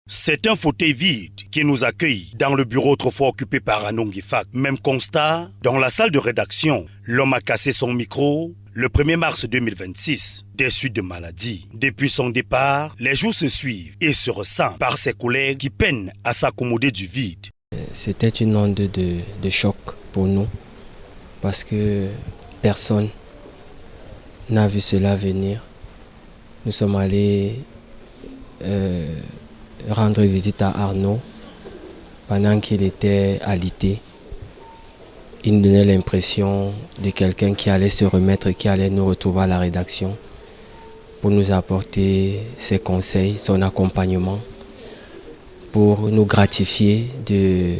C'est un fauteuil vide qui nous accueille dans le bureau autrefois occupé par Arnaud Ngefak. Même constat, dans la salle de rédaction, l'homme a cassé son micro le 1er mars 2026, des suites de maladie. Depuis son départ, les jours se suivent et se ressentent par ses collègues qui peinent à s'accommoder du vide. C'était une onde de choc pour nous parce que personne n'a vu cela venir. Nous sommes allés rendre visite à Arnaud pendant qu'il était alité. Il nous donnait l'impression de quelqu'un qui allait se remettre, qui allait nous retrouver à la rédaction pour nous apporter ses conseils, son accompagnement, pour nous gratifier de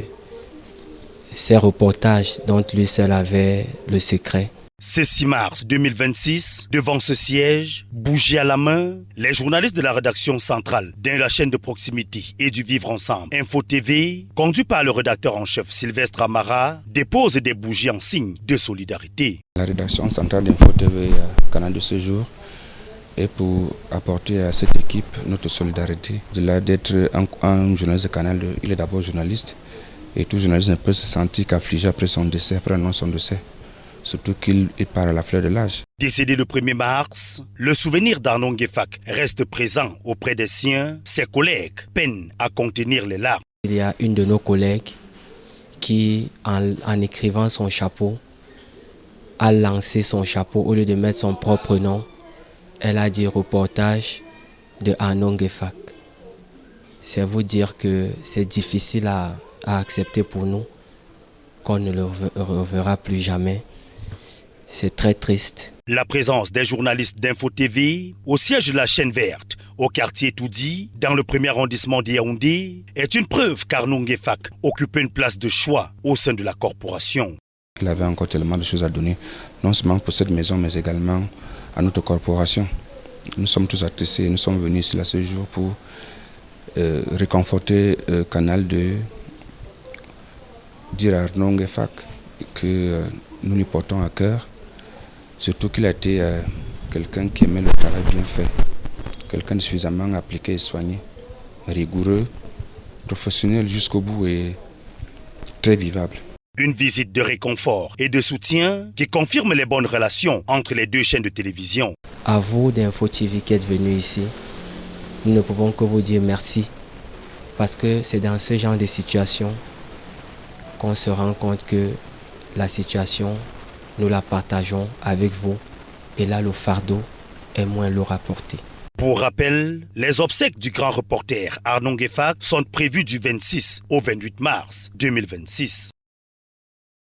ces reportages dont lui seul avait le secret. Ce 6 mars 2026, devant ce siège, bougie à la main, les journalistes de la rédaction centrale de la chaîne de proximité et du Vivre Ensemble, Info TV, conduit par le rédacteur en chef Sylvestre Amara, déposent des bougies en signe de solidarité. La rédaction centrale d'Info TV, Canal de ce jour, est pour apporter à cette équipe notre solidarité. Au-delà d'être un journaliste de Canal, il est d'abord journaliste et tout journaliste ne peut se sentir qu'affligé après son décès, après l'annonce de son décès. Surtout qu'il part à la fleur de l'âge. Décédé le 1er mars, le souvenir d'Arnaud Ngefak reste présent auprès des siens. Ses collègues peinent à contenir les larmes. Il y a une de nos collègues qui, en écrivant son chapeau, a lancé son chapeau au lieu de mettre son propre nom. Elle a dit reportage de Arnaud Ngefak. C'est vous dire que c'est difficile à accepter pour nous, qu'on ne le reverra plus jamais. C'est très triste. La présence des journalistes d'Info TV au siège de la chaîne verte, au quartier Toudi, dans le 1er arrondissement de Yaoundé, est une preuve qu'Arnaud Ngefak occupe une place de choix au sein de la corporation. Il avait encore tellement de choses à donner, non seulement pour cette maison, mais également à notre corporation. Nous sommes tous attestés, nous sommes venus ici là ce jour pour réconforter Canal de dire à Arnaud Ngefak que nous lui portons à cœur. Surtout qu'il a été quelqu'un qui aimait le travail bien fait, quelqu'un de suffisamment appliqué et soigné, rigoureux, professionnel jusqu'au bout et très vivable. Une visite de réconfort et de soutien qui confirme les bonnes relations entre les deux chaînes de télévision. À vous d'Info TV qui êtes venus ici, nous ne pouvons que vous dire merci parce que c'est dans ce genre de situation qu'on se rend compte que la situation, nous la partageons avec vous et là le fardeau est moins lourd à porter. Pour rappel, les obsèques du grand reporter Arnaud Ngefak sont prévues du 26 au 28 mars 2026.